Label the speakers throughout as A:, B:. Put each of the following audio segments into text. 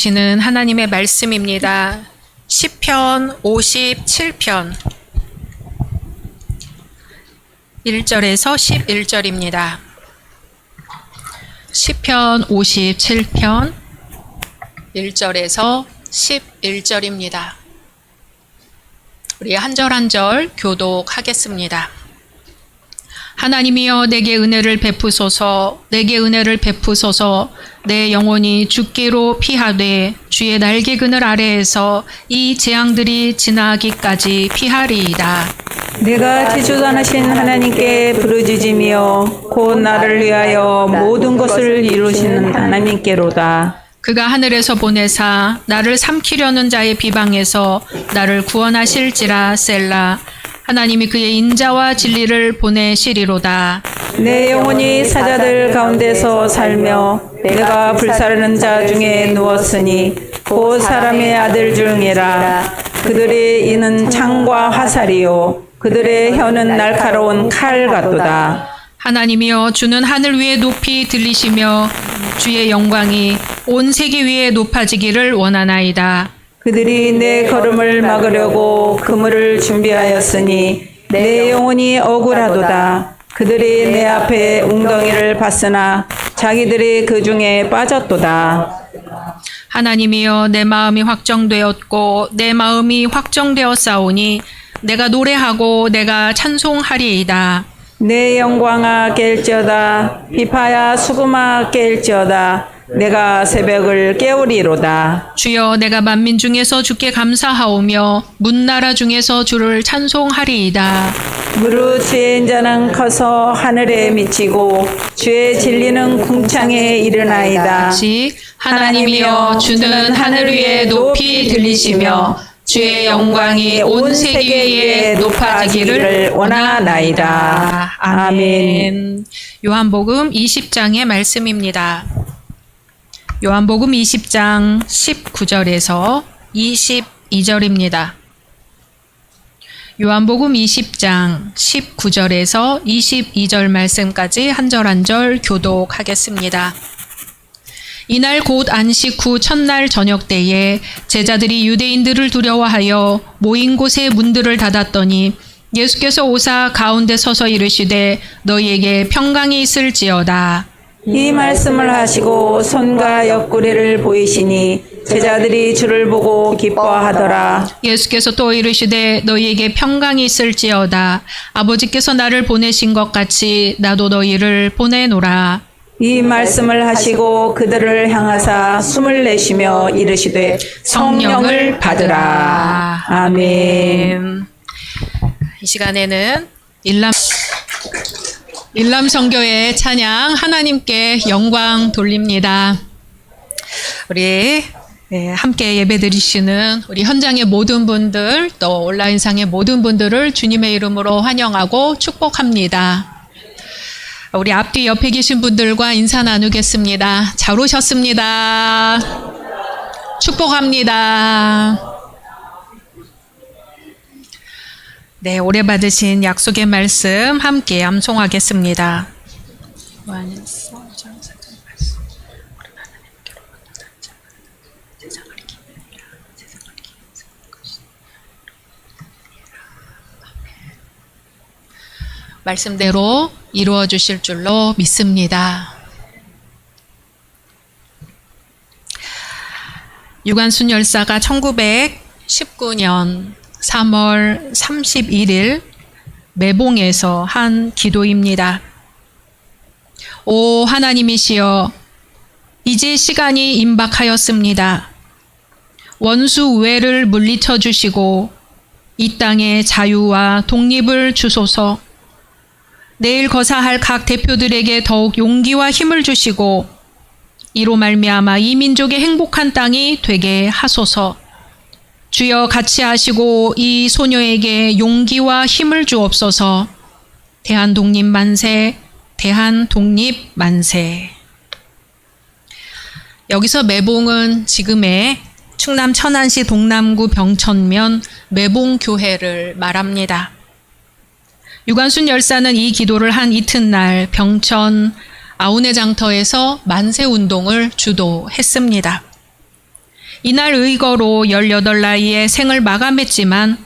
A: 주시는 하나님의 말씀입니다. 시편 57편 1절에서 11절입니다. 시편 57편 1절에서 11절입니다. 우리 한 절 한 절 교독하겠습니다. 하나님이여 내게 은혜를 베푸소서, 내게 은혜를 베푸소서. 내 영혼이 주께로 피하되 주의 날개 그늘 아래에서 이 재앙들이 지나기까지 피하리이다.
B: 내가 지주단하신 하나님께 부르짖으며 곧 나를 위하여 모든 것을 이루시는 하나님께로다.
A: 그가 하늘에서 보내사 나를 삼키려는 자의 비방에서 나를 구원하실지라. 셀라. 하나님이 그의 인자와 진리를 보내시리로다.
B: 내 영혼이 사자들 가운데서 살며 내가 불사르는 자 중에 누웠으니 곧 사람의 아들 중이라. 그들의 이는 창과 화살이요 그들의 혀는 날카로운 칼 같도다.
A: 하나님이여 주는 하늘 위에 높이 들리시며 주의 영광이 온 세계 위에 높아지기를 원하나이다.
B: 그들이 내 걸음을 막으려고 그물을 준비하였으니 내 영혼이 억울하도다. 그들이 내 앞에 웅덩이를 봤으나 자기들이 그 중에 빠졌도다.
A: 하나님이여 내 마음이 확정되었고 내 마음이 확정되었사오니 내가 노래하고 내가 찬송하리이다.
B: 내 영광아 깰지어다. 비파야 수금아 깰지어다. 내가 새벽을 깨우리로다.
A: 주여 내가 만민 중에서 주께 감사하오며 문나라 중에서 주를 찬송하리이다.
B: 무릇 주의 인자는 커서 하늘에 미치고 주의 진리는 궁창에 이르나이다.
A: 같이 하나님이여 주는 하늘 위에 높이 들리시며 주의 영광이 온 세계 위에 높아지기를 원하나이다. 아멘. 요한복음 20장의 말씀입니다. 요한복음 20장 19절에서 22절입니다. 요한복음 20장 19절에서 22절 말씀까지 한 절 한 절 교독하겠습니다. 이날 곧 안식 후 첫날 저녁 때에 제자들이 유대인들을 두려워하여 모인 곳에 문들을 닫았더니 예수께서 오사 가운데 서서 이르시되 너희에게 평강이 있을지어다.
B: 이 말씀을 하시고 손과 옆구리를 보이시니 제자들이 주를 보고 기뻐하더라.
A: 예수께서 또 이르시되 너희에게 평강이 있을지어다. 아버지께서 나를 보내신 것 같이 나도 너희를 보내노라.
B: 이 말씀을 하시고 그들을 향하사 숨을 내쉬며 이르시되 성령을 받으라. 아멘.
A: 이 시간에는 일람선교의 찬양 하나님께 영광 돌립니다. 우리 함께 예배드리시는 우리 현장의 모든 분들 또 온라인상의 모든 분들을 주님의 이름으로 환영하고 축복합니다. 우리 앞뒤 옆에 계신 분들과 인사 나누겠습니다. 잘 오셨습니다. 축복합니다. 네, 오래 받으신 약속의 말씀 함께 암송하겠습니다. 말씀대로 이루어 주실 줄로 믿습니다. 유관순 열사가 1919년 3월 31일 매봉에서 한 기도입니다. 오 하나님이시여, 이제 시간이 임박하였습니다. 원수 우애를 물리쳐 주시고 이 땅에 자유와 독립을 주소서. 내일 거사할 각 대표들에게 더욱 용기와 힘을 주시고 이로 말미암아 이 민족의 행복한 땅이 되게 하소서. 주여 같이 하시고 이 소녀에게 용기와 힘을 주옵소서. 대한독립 만세, 대한독립 만세. 여기서 매봉은 지금의 충남 천안시 동남구 병천면 매봉교회를 말합니다. 유관순 열사는 이 기도를 한 이튿날 병천 아우네 장터에서 만세 운동을 주도했습니다. 이날 의거로 18나이에 생을 마감했지만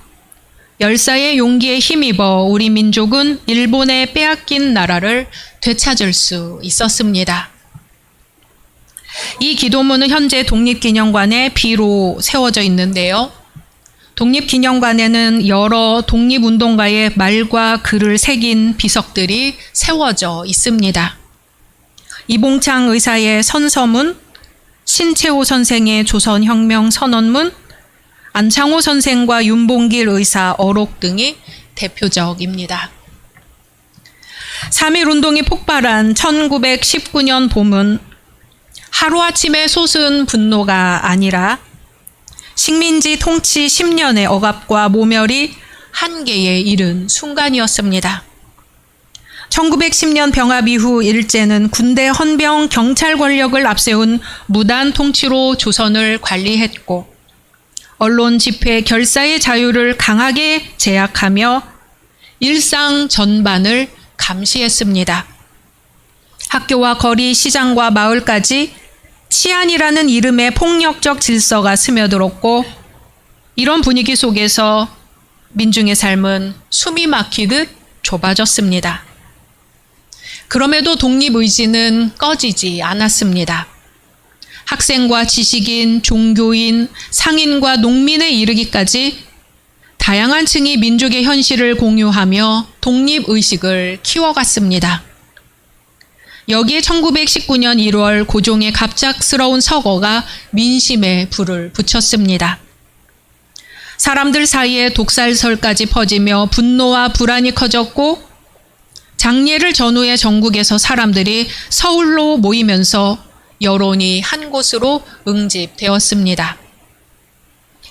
A: 열사의 용기에 힘입어 우리 민족은 일본에 빼앗긴 나라를 되찾을 수 있었습니다. 이 기도문은 현재 독립기념관에 비로 세워져 있는데요. 독립기념관에는 여러 독립운동가의 말과 글을 새긴 비석들이 세워져 있습니다. 이봉창 의사의 선서문, 신채호 선생의 조선혁명 선언문, 안창호 선생과 윤봉길 의사 어록 등이 대표적입니다. 3.1운동이 폭발한 1919년 봄은 하루아침에 솟은 분노가 아니라 식민지 통치 10년의 억압과 모멸이 한계에 이른 순간이었습니다. 1910년 병합 이후 일제는 군대, 헌병, 경찰 권력을 앞세운 무단 통치로 조선을 관리했고 언론 집회, 결사의 자유를 강하게 제약하며 일상 전반을 감시했습니다. 학교와 거리, 시장과 마을까지 치안이라는 이름의 폭력적 질서가 스며들었고 이런 분위기 속에서 민중의 삶은 숨이 막히듯 좁아졌습니다. 그럼에도 독립의지는 꺼지지 않았습니다. 학생과 지식인, 종교인, 상인과 농민에 이르기까지 다양한 층이 민족의 현실을 공유하며 독립의식을 키워갔습니다. 여기에 1919년 1월 고종의 갑작스러운 서거가 민심에 불을 붙였습니다. 사람들 사이에 독살설까지 퍼지며 분노와 불안이 커졌고 장례를 전후해 전국에서 사람들이 서울로 모이면서 여론이 한 곳으로 응집되었습니다.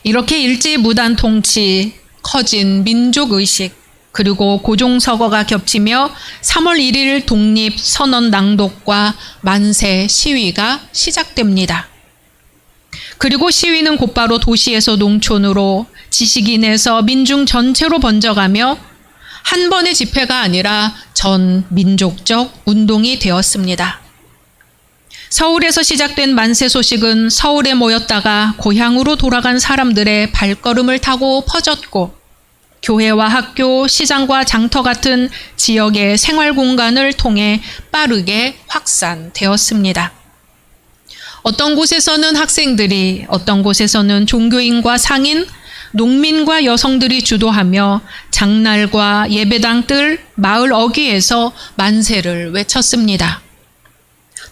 A: 이렇게 일제 무단 통치, 커진 민족의식, 그리고 고종서거가 겹치며 3월 1일 독립선언 낭독과 만세 시위가 시작됩니다. 그리고 시위는 곧바로 도시에서 농촌으로, 지식인에서 민중 전체로 번져가며 한 번의 집회가 아니라 전 민족적 운동이 되었습니다. 서울에서 시작된 만세 소식은 서울에 모였다가 고향으로 돌아간 사람들의 발걸음을 타고 퍼졌고 교회와 학교, 시장과 장터 같은 지역의 생활 공간을 통해 빠르게 확산되었습니다. 어떤 곳에서는 학생들이, 어떤 곳에서는 종교인과 상인, 농민과 여성들이 주도하며 장날과 예배당 뜰, 마을 어귀에서 만세를 외쳤습니다.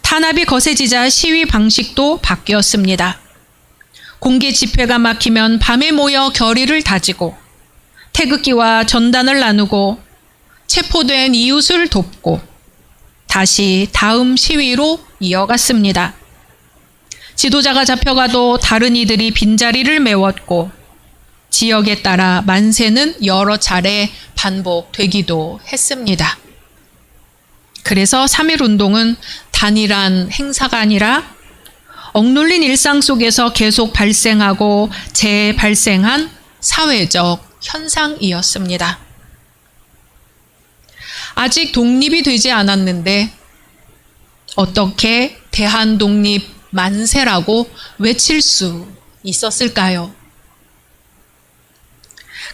A: 탄압이 거세지자 시위 방식도 바뀌었습니다. 공개 집회가 막히면 밤에 모여 결의를 다지고 태극기와 전단을 나누고 체포된 이웃을 돕고 다시 다음 시위로 이어갔습니다. 지도자가 잡혀가도 다른 이들이 빈자리를 메웠고 지역에 따라 만세는 여러 차례 반복되기도 했습니다. 그래서 3.1운동은 단일한 행사가 아니라 억눌린 일상 속에서 계속 발생하고 재발생한 사회적 현상이었습니다. 아직 독립이 되지 않았는데 어떻게 대한독립 만세라고 외칠 수 있었을까요?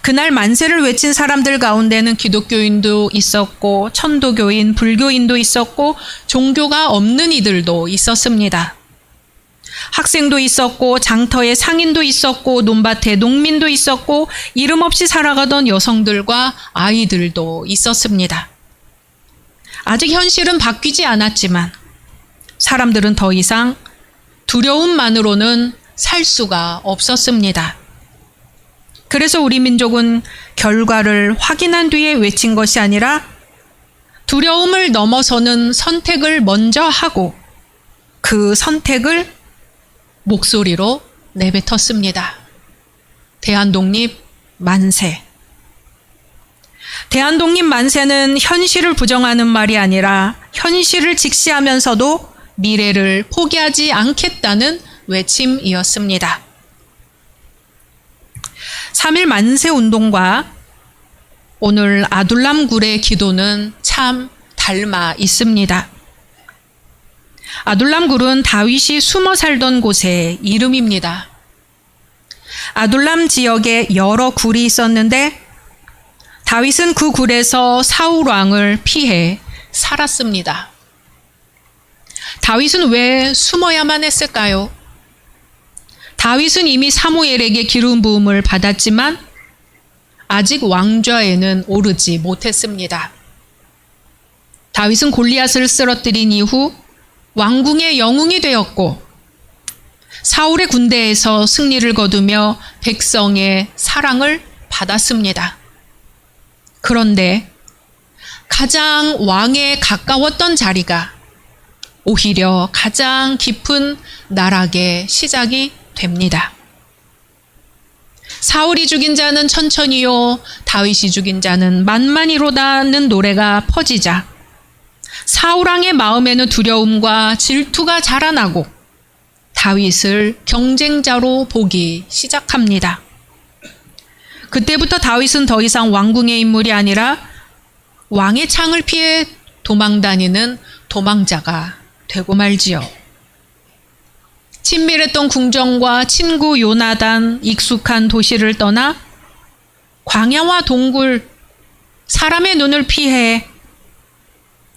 A: 그날 만세를 외친 사람들 가운데는 기독교인도 있었고 천도교인, 불교인도 있었고 종교가 없는 이들도 있었습니다. 학생도 있었고 장터에 상인도 있었고 논밭에 농민도 있었고 이름 없이 살아가던 여성들과 아이들도 있었습니다. 아직 현실은 바뀌지 않았지만 사람들은 더 이상 두려움만으로는 살 수가 없었습니다. 그래서 우리 민족은 결과를 확인한 뒤에 외친 것이 아니라 두려움을 넘어서는 선택을 먼저 하고 그 선택을 목소리로 내뱉었습니다. 대한독립 만세. 대한독립 만세는 현실을 부정하는 말이 아니라 현실을 직시하면서도 미래를 포기하지 않겠다는 외침이었습니다. 3.1 만세 운동과 오늘 아둘람굴의 기도는 참 닮아 있습니다. 아둘람굴은 다윗이 숨어 살던 곳의 이름입니다. 아둘람 지역에 여러 굴이 있었는데 다윗은 그 굴에서 사울 왕을 피해 살았습니다. 다윗은 왜 숨어야만 했을까요? 다윗은 이미 사무엘에게 기름 부음을 받았지만 아직 왕좌에는 오르지 못했습니다. 다윗은 골리앗을 쓰러뜨린 이후 왕궁의 영웅이 되었고 사울의 군대에서 승리를 거두며 백성의 사랑을 받았습니다. 그런데 가장 왕에 가까웠던 자리가 오히려 가장 깊은 나락의 시작이 됩니다. 사울이 죽인 자는 천천히요, 다윗이 죽인 자는 만만히로다는 노래가 퍼지자 사울왕의 마음에는 두려움과 질투가 자라나고 다윗을 경쟁자로 보기 시작합니다. 그때부터 다윗은 더 이상 왕궁의 인물이 아니라 왕의 창을 피해 도망다니는 도망자가 되고 말지요. 친밀했던 궁정과 친구 요나단, 익숙한 도시를 떠나 광야와 동굴, 사람의 눈을 피해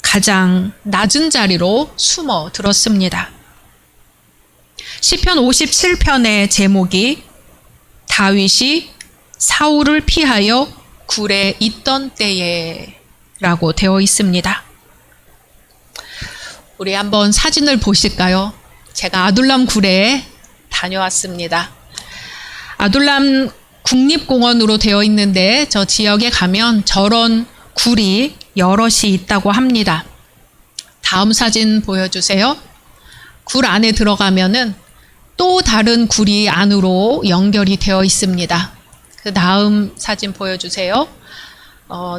A: 가장 낮은 자리로 숨어 들었습니다. 시편 57편의 제목이 다윗이 사울을 피하여 굴에 있던 때에 라고 되어 있습니다. 우리 한번 사진을 보실까요? 제가 아둘람 굴에 다녀왔습니다. 아둘람 국립공원으로 되어 있는데 저 지역에 가면 저런 굴이 여럿이 있다고 합니다. 다음 사진 보여주세요. 굴 안에 들어가면은 또 다른 굴이 안으로 연결이 되어 있습니다. 그 다음 사진 보여주세요.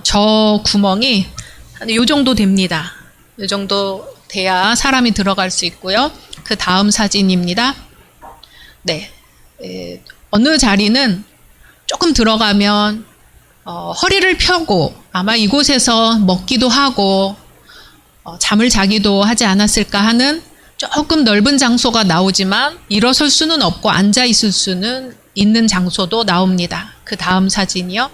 A: 저 구멍이 한 이 정도 됩니다. 이 정도 돼야 사람이 들어갈 수 있고요. 그 다음 사진입니다. 네, 어느 자리는 조금 들어가면 허리를 펴고 아마 이곳에서 먹기도 하고 잠을 자기도 하지 않았을까 하는 조금 넓은 장소가 나오지만 일어설 수는 없고 앉아 있을 수는 있는 장소도 나옵니다. 그 다음 사진이요.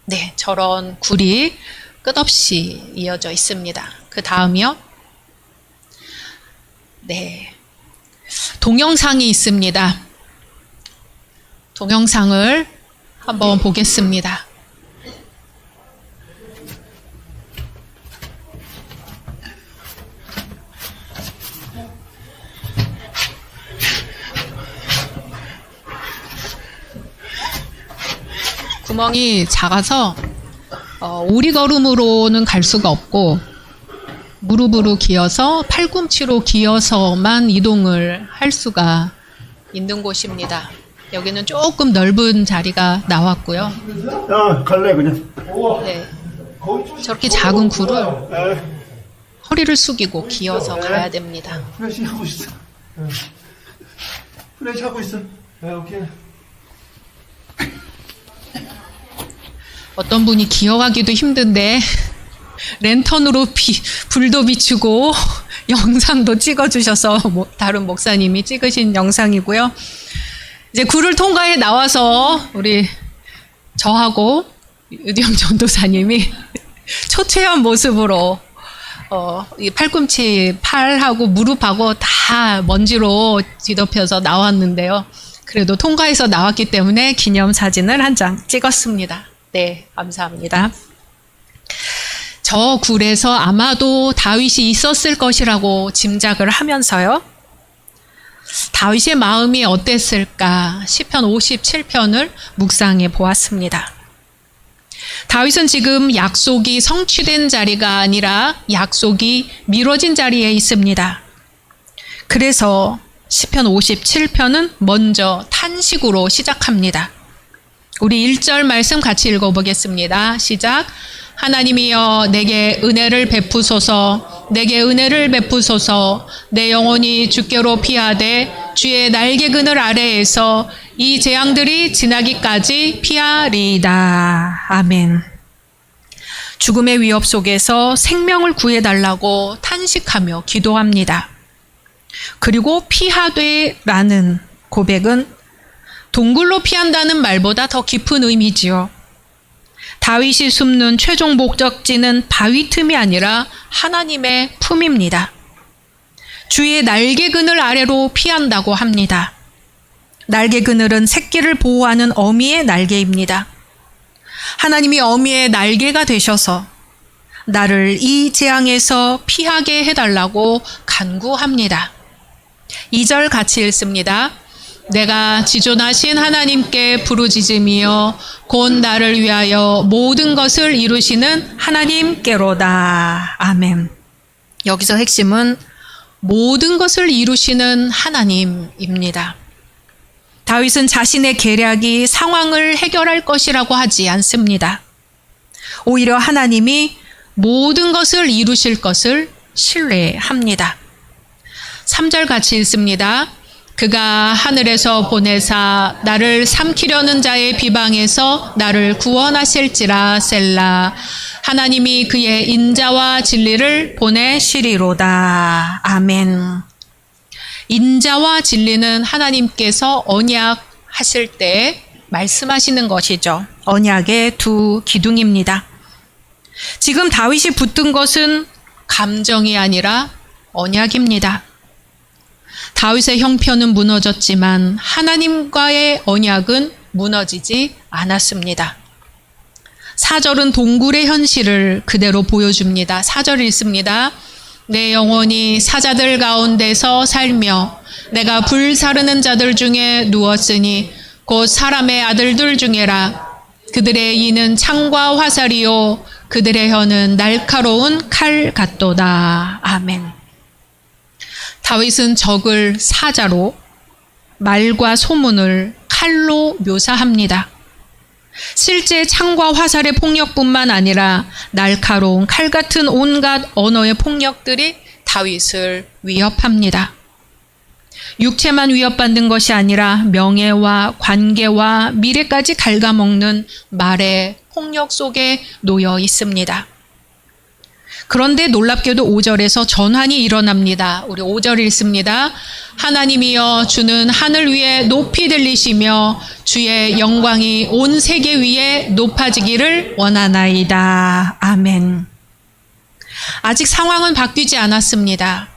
A: 네, 저런 굴이 끝없이 이어져 있습니다. 그 다음이요. 네, 동영상이 있습니다. 동영상을 한번 보겠습니다. 구멍이 작아서 오리걸음으로는 갈 수가 없고 무릎으로 기어서 팔꿈치로 기어서만 이동을 할 수가 있는 곳입니다. 여기는 조금 넓은 자리가 나왔고요.
C: 갈래 그냥.
A: 네, 저렇게 작은 굴을 허리를 숙이고 기어서 가야 됩니다.
C: 프레시 하고 있어. 프레시 하고 있어. 오케이.
A: 어떤 분이 기어가기도 힘든데 랜턴으로 불도 비추고 영상도 찍어주셔서 다른 목사님이 찍으신 영상이고요. 이제 굴을 통과해 나와서 우리 저하고 유디영 전도사님이 초췌한 모습으로 이 팔꿈치, 팔하고 무릎하고 다 먼지로 뒤덮여서 나왔는데요. 그래도 통과해서 나왔기 때문에 기념 사진을 한 장 찍었습니다. 네, 감사합니다. 저 굴에서 아마도 다윗이 있었을 것이라고 짐작을 하면서요. 다윗의 마음이 어땠을까? 시편 57편을 묵상해 보았습니다. 다윗은 지금 약속이 성취된 자리가 아니라 약속이 미뤄진 자리에 있습니다. 그래서 시편 57편은 먼저 탄식으로 시작합니다. 우리 1절 말씀 같이 읽어보겠습니다. 시작. 하나님이여 내게 은혜를 베푸소서, 내게 은혜를 베푸소서. 내 영혼이 주께로 피하되 주의 날개 그늘 아래에서 이 재앙들이 지나기까지 피하리이다. 아멘. 죽음의 위협 속에서 생명을 구해달라고 탄식하며 기도합니다. 그리고 피하되라는 고백은 동굴로 피한다는 말보다 더 깊은 의미지요. 다윗이 숨는 최종 목적지는 바위 틈이 아니라 하나님의 품입니다. 주의 날개 그늘 아래로 피한다고 합니다. 날개 그늘은 새끼를 보호하는 어미의 날개입니다. 하나님이 어미의 날개가 되셔서 나를 이 재앙에서 피하게 해달라고 간구합니다. 2절 같이 읽습니다. 내가 지존하신 하나님께 부르짖으며 곧 나를 위하여 모든 것을 이루시는 하나님께로다. 아멘. 여기서 핵심은 모든 것을 이루시는 하나님입니다. 다윗은 자신의 계략이 상황을 해결할 것이라고 하지 않습니다. 오히려 하나님이 모든 것을 이루실 것을 신뢰합니다. 3절 같이 읽습니다. 그가 하늘에서 보내사 나를 삼키려는 자의 비방에서 나를 구원하실지라 셀라. 하나님이 그의 인자와 진리를 보내시리로다. 아멘. 인자와 진리는 하나님께서 언약하실 때 말씀하시는 것이죠. 언약의 두 기둥입니다. 지금 다윗이 붙든 것은 감정이 아니라 언약입니다. 다윗의 형편은 무너졌지만 하나님과의 언약은 무너지지 않았습니다. 4절은 동굴의 현실을 그대로 보여줍니다. 4절 읽습니다. 내 영혼이 사자들 가운데서 살며 내가 불사르는 자들 중에 누웠으니 곧 사람의 아들들 중에라. 그들의 이는 창과 화살이요 그들의 혀는 날카로운 칼 같도다. 아멘. 다윗은 적을 사자로, 말과 소문을 칼로 묘사합니다. 실제 창과 화살의 폭력뿐만 아니라 날카로운 칼 같은 온갖 언어의 폭력들이 다윗을 위협합니다. 육체만 위협받는 것이 아니라 명예와 관계와 미래까지 갉아먹는 말의 폭력 속에 놓여 있습니다. 그런데 놀랍게도 5절에서 전환이 일어납니다. 우리 5절 읽습니다. 하나님이여 주는 하늘 위에 높이 들리시며 주의 영광이 온 세계 위에 높아지기를 원하나이다. 아멘. 아직 상황은 바뀌지 않았습니다.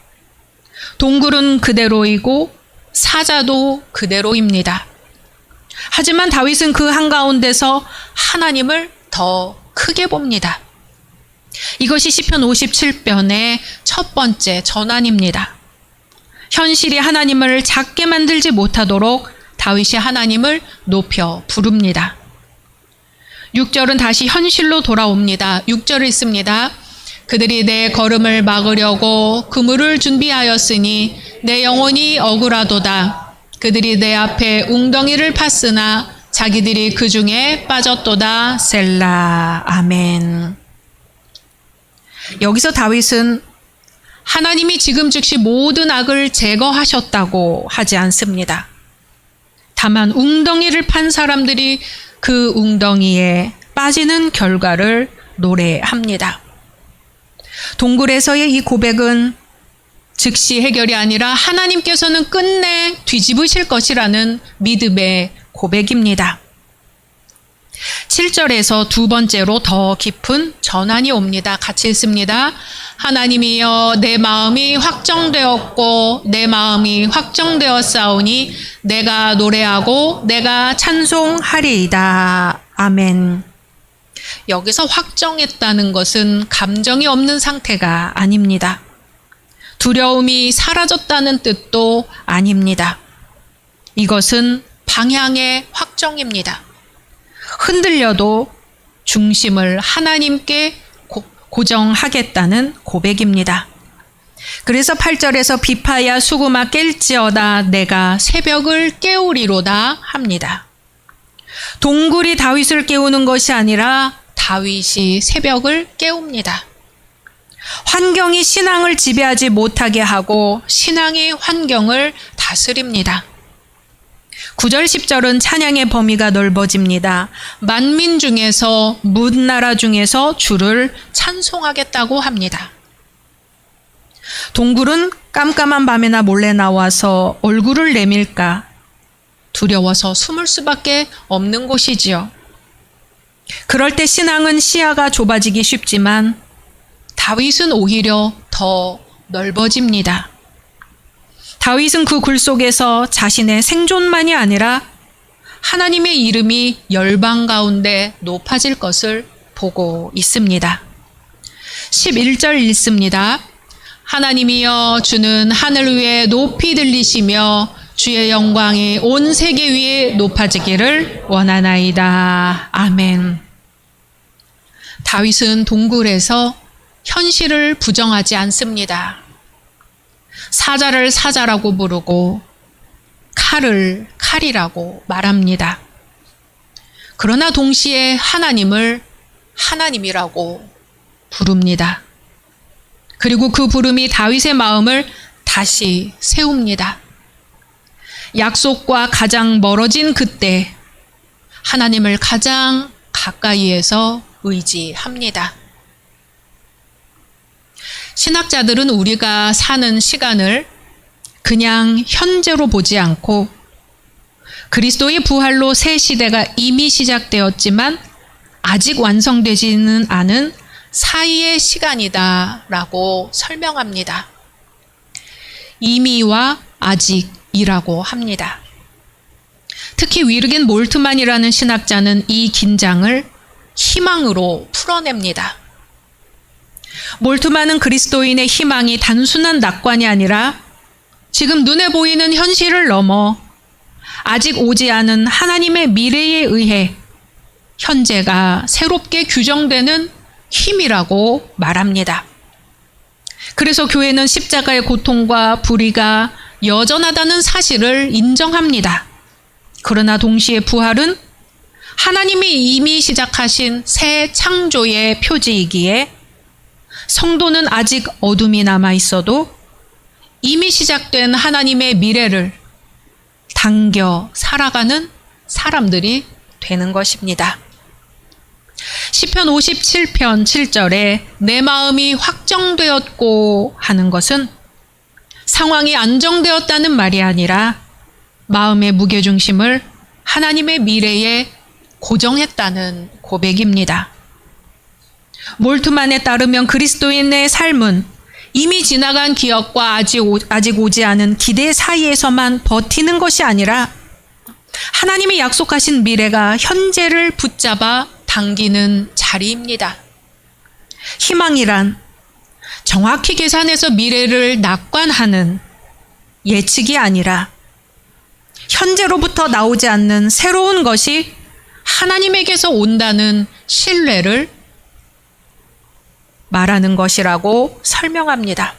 A: 동굴은 그대로이고 사자도 그대로입니다. 하지만 다윗은 그 한가운데서 하나님을 더 크게 봅니다. 이것이 시편 57편의 첫 번째 전환입니다. 현실이 하나님을 작게 만들지 못하도록 다윗이 하나님을 높여 부릅니다. 6절은 다시 현실로 돌아옵니다. 6절 읽습니다. 그들이 내 걸음을 막으려고 그물을 준비하였으니 내 영혼이 억울하도다. 그들이 내 앞에 웅덩이를 팠으나 자기들이 그 중에 빠졌도다. 셀라. 아멘. 여기서 다윗은 하나님이 지금 즉시 모든 악을 제거하셨다고 하지 않습니다. 다만 웅덩이를 판 사람들이 그 웅덩이에 빠지는 결과를 노래합니다. 동굴에서의 이 고백은 즉시 해결이 아니라 하나님께서는 끝내 뒤집으실 것이라는 믿음의 고백입니다. 7절에서 두 번째로 더 깊은 전환이 옵니다. 같이 읽습니다. 하나님이여 내 마음이 확정되었고 내 마음이 확정되었사오니 내가 노래하고 내가 찬송하리이다. 아멘. 여기서 확정했다는 것은 감정이 없는 상태가 아닙니다. 두려움이 사라졌다는 뜻도 아닙니다. 이것은 방향의 확정입니다. 흔들려도 중심을 하나님께 고정하겠다는 고백입니다. 그래서 8절에서 비파야 수구마 깰지어다 내가 새벽을 깨우리로다 합니다. 동굴이 다윗을 깨우는 것이 아니라 다윗이 새벽을 깨웁니다. 환경이 신앙을 지배하지 못하게 하고 신앙이 환경을 다스립니다. 9절 10절은 찬양의 범위가 넓어집니다. 만민 중에서 문나라 중에서 주를 찬송하겠다고 합니다. 동굴은 깜깜한 밤에나 몰래 나와서 얼굴을 내밀까? 두려워서 숨을 수밖에 없는 곳이지요. 그럴 때 신앙은 시야가 좁아지기 쉽지만 다윗은 오히려 더 넓어집니다. 다윗은 그 굴 속에서 자신의 생존만이 아니라 하나님의 이름이 열방 가운데 높아질 것을 보고 있습니다. 11절 읽습니다. 하나님이여 주는 하늘 위에 높이 들리시며 주의 영광이 온 세계 위에 높아지기를 원하나이다. 아멘. 다윗은 동굴에서 현실을 부정하지 않습니다. 사자를 사자라고 부르고 칼을 칼이라고 말합니다. 그러나 동시에 하나님을 하나님이라고 부릅니다. 그리고 그 부름이 다윗의 마음을 다시 세웁니다. 약속과 가장 멀어진 그때 하나님을 가장 가까이에서 의지합니다. 신학자들은 우리가 사는 시간을 그냥 현재로 보지 않고 그리스도의 부활로 새 시대가 이미 시작되었지만 아직 완성되지는 않은 사이의 시간이다라고 설명합니다. 이미와 아직이라고 합니다. 특히 위르겐 몰트만이라는 신학자는 이 긴장을 희망으로 풀어냅니다. 몰트만은 그리스도인의 희망이 단순한 낙관이 아니라 지금 눈에 보이는 현실을 넘어 아직 오지 않은 하나님의 미래에 의해 현재가 새롭게 규정되는 힘이라고 말합니다. 그래서 교회는 십자가의 고통과 불의가 여전하다는 사실을 인정합니다. 그러나 동시에 부활은 하나님이 이미 시작하신 새 창조의 표지이기에 성도는 아직 어둠이 남아 있어도 이미 시작된 하나님의 미래를 당겨 살아가는 사람들이 되는 것입니다. 시편 57편 7절에 내 마음이 확정되었고 하는 것은 상황이 안정되었다는 말이 아니라 마음의 무게중심을 하나님의 미래에 고정했다는 고백입니다. 몰트만에 따르면 그리스도인의 삶은 이미 지나간 기억과 아직 오지 않은 기대 사이에서만 버티는 것이 아니라 하나님이 약속하신 미래가 현재를 붙잡아 당기는 자리입니다. 희망이란 정확히 계산해서 미래를 낙관하는 예측이 아니라 현재로부터 나오지 않는 새로운 것이 하나님에게서 온다는 신뢰를 말하는 것이라고 설명합니다.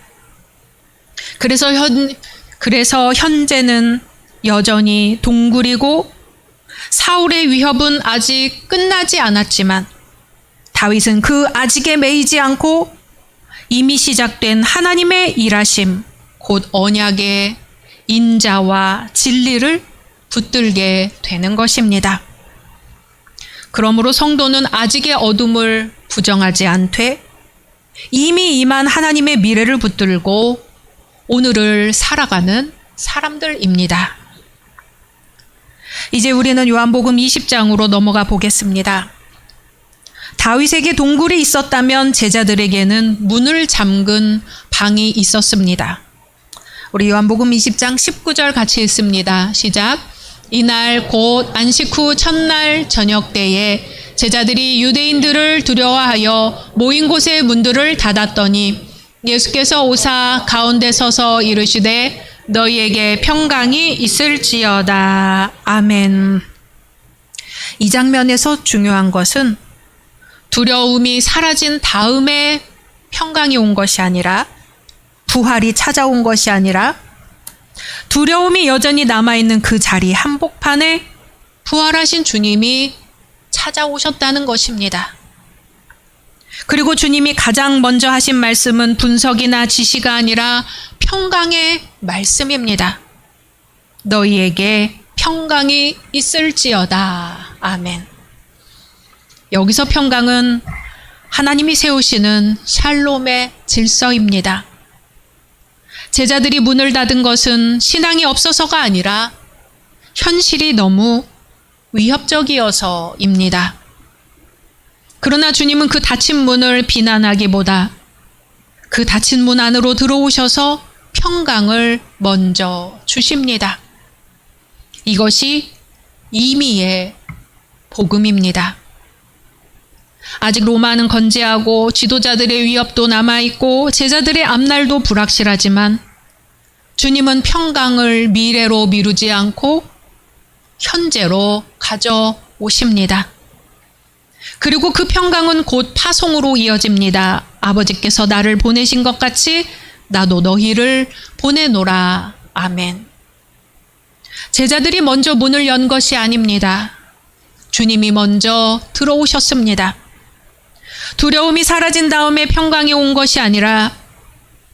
A: 그래서 현재는 여전히 동굴이고 사울의 위협은 아직 끝나지 않았지만 다윗은 그 아직에 매이지 않고 이미 시작된 하나님의 일하심, 곧 언약의 인자와 진리를 붙들게 되는 것입니다. 그러므로 성도는 아직의 어둠을 부정하지 않되 이미 임한 하나님의 미래를 붙들고 오늘을 살아가는 사람들입니다. 이제 우리는 요한복음 20장으로 넘어가 보겠습니다. 다윗에게 동굴이 있었다면 제자들에게는 문을 잠근 방이 있었습니다. 우리 요한복음 20장 19절 같이 읽습니다. 시작. 이날 곧 안식 후 첫날 저녁 때에 제자들이 유대인들을 두려워하여 모인 곳의 문들을 닫았더니 예수께서 오사 가운데 서서 이르시되 너희에게 평강이 있을지어다. 아멘. 이 장면에서 중요한 것은 두려움이 사라진 다음에 평강이 온 것이 아니라 부활이 찾아온 것이 아니라 두려움이 여전히 남아있는 그 자리 한복판에 부활하신 주님이 찾아오셨다는 것입니다. 그리고 주님이 가장 먼저 하신 말씀은 분석이나 지시가 아니라 평강의 말씀입니다. 너희에게 평강이 있을지어다. 아멘. 여기서 평강은 하나님이 세우시는 샬롬의 질서입니다. 제자들이 문을 닫은 것은 신앙이 없어서가 아니라 현실이 너무 위협적이어서입니다. 그러나 주님은 그 닫힌 문을 비난하기보다 그 닫힌 문 안으로 들어오셔서 평강을 먼저 주십니다. 이것이 임의의 복음입니다. 아직 로마는 건재하고 지도자들의 위협도 남아있고 제자들의 앞날도 불확실하지만 주님은 평강을 미래로 미루지 않고 현재로 가져오십니다. 그리고 그 평강은 곧 파송으로 이어집니다. 아버지께서 나를 보내신 것 같이 나도 너희를 보내노라. 아멘. 제자들이 먼저 문을 연 것이 아닙니다. 주님이 먼저 들어오셨습니다. 두려움이 사라진 다음에 평강이 온 것이 아니라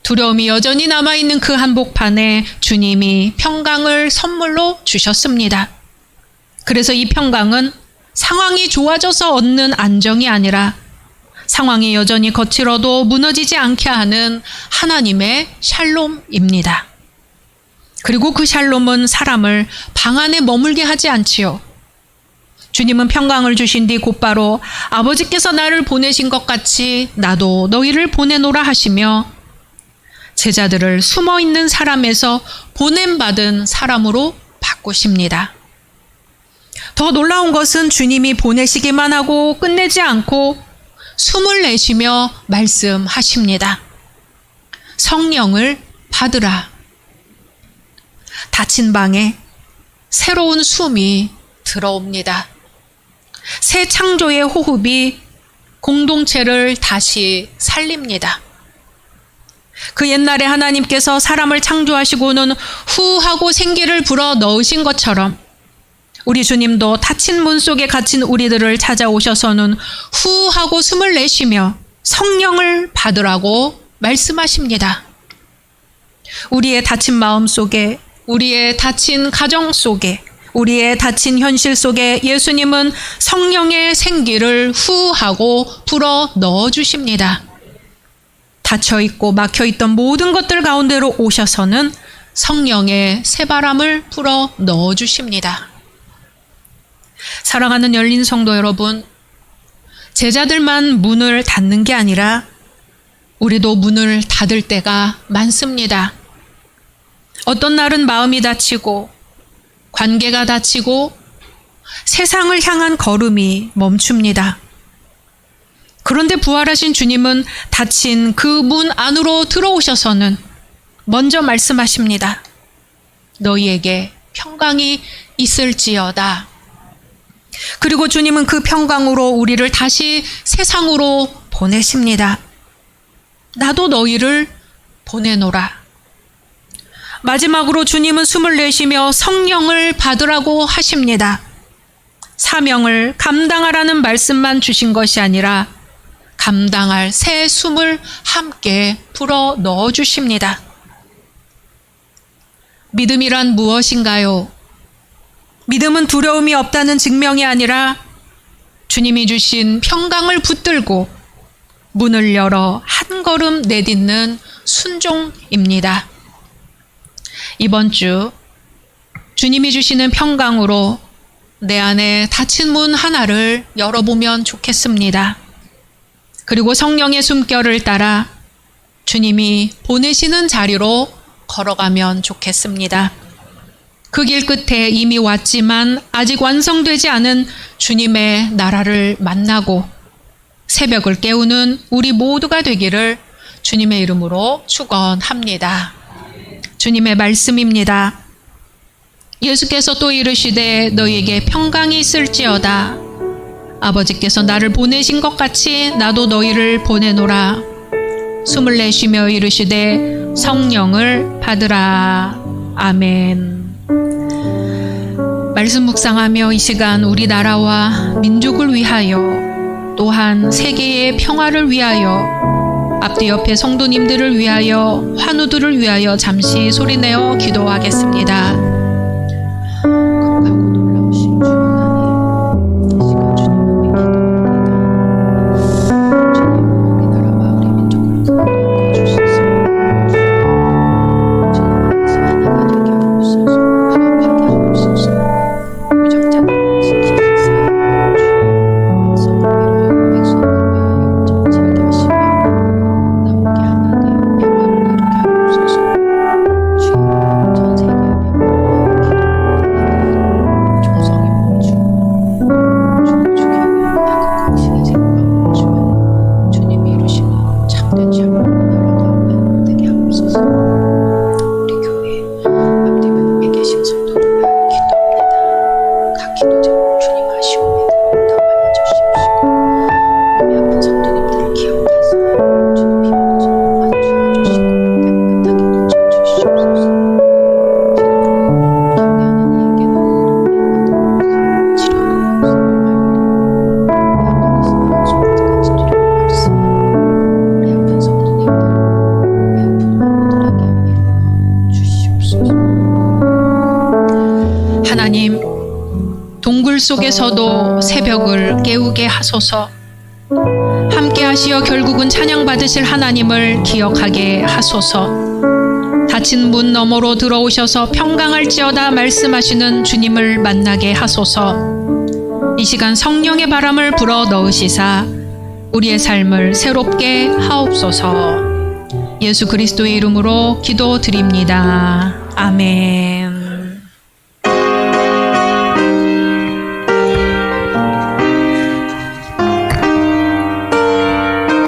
A: 두려움이 여전히 남아있는 그 한복판에 주님이 평강을 선물로 주셨습니다. 그래서 이 평강은 상황이 좋아져서 얻는 안정이 아니라 상황이 여전히 거칠어도 무너지지 않게 하는 하나님의 샬롬입니다. 그리고 그 샬롬은 사람을 방 안에 머물게 하지 않지요. 주님은 평강을 주신 뒤 곧바로 아버지께서 나를 보내신 것 같이 나도 너희를 보내노라 하시며 제자들을 숨어있는 사람에서 보냄받은 사람으로 바꾸십니다. 더 놀라운 것은 주님이 보내시기만 하고 끝내지 않고 숨을 내쉬며 말씀하십니다. 성령을 받으라. 닫힌 방에 새로운 숨이 들어옵니다. 새 창조의 호흡이 공동체를 다시 살립니다. 그 옛날에 하나님께서 사람을 창조하시고는 후 하고 생기를 불어 넣으신 것처럼 우리 주님도 닫힌 문 속에 갇힌 우리들을 찾아오셔서는 후 하고 숨을 내쉬며 성령을 받으라고 말씀하십니다. 우리의 닫힌 마음 속에, 우리의 닫힌 가정 속에, 우리의 닫힌 현실 속에 예수님은 성령의 생기를 후 하고 불어 넣어 주십니다. 닫혀있고 막혀있던 모든 것들 가운데로 오셔서는 성령의 새바람을 불어 넣어 주십니다. 사랑하는 열린 성도 여러분, 제자들만 문을 닫는 게 아니라 우리도 문을 닫을 때가 많습니다. 어떤 날은 마음이 닫히고 관계가 닫히고 세상을 향한 걸음이 멈춥니다. 그런데 부활하신 주님은 닫힌 그 문 안으로 들어오셔서는 먼저 말씀하십니다. 너희에게 평강이 있을지어다. 그리고 주님은 그 평강으로 우리를 다시 세상으로 보내십니다. 나도 너희를 보내노라. 마지막으로 주님은 숨을 내쉬며 성령을 받으라고 하십니다. 사명을 감당하라는 말씀만 주신 것이 아니라 감당할 새 숨을 함께 불어 넣어 주십니다. 믿음이란 무엇인가요? 믿음은 두려움이 없다는 증명이 아니라 주님이 주신 평강을 붙들고 문을 열어 한 걸음 내딛는 순종입니다. 이번 주 주님이 주시는 평강으로 내 안에 닫힌 문 하나를 열어보면 좋겠습니다. 그리고 성령의 숨결을 따라 주님이 보내시는 자리로 걸어가면 좋겠습니다. 그 길 끝에 이미 왔지만 아직 완성되지 않은 주님의 나라를 만나고 새벽을 깨우는 우리 모두가 되기를 주님의 이름으로 축원합니다. 주님의 말씀입니다. 예수께서 또 이르시되 너희에게 평강이 있을지어다. 아버지께서 나를 보내신 것 같이 나도 너희를 보내노라. 숨을 내쉬며 이르시되 성령을 받으라. 아멘. 말씀 묵상하며 이 시간 우리나라와 민족을 위하여 또한 세계의 평화를 위하여 앞뒤 옆에 성도님들을 위하여 환우들을 위하여 잠시 소리내어 기도하겠습니다. 거룩하고 놀라우신 주 하나님, 이 시간 주님 앞에 기도합니다. 주님, 우리나라와 우리 민족을 구원하여 주소서. 주님 안에서 하나가 되게 하옵소서. 화합하게 하옵소서. 동굴 속에서도 새벽을 깨우게 하소서. 함께 하시어 결국은 찬양받으실 하나님을 기억하게 하소서. 닫힌 문 너머로 들어오셔서 평강할지어다 말씀하시는 주님을 만나게 하소서. 이 시간 성령의 바람을 불어 넣으시사 우리의 삶을 새롭게 하옵소서. 예수 그리스도의 이름으로 기도드립니다. 아멘.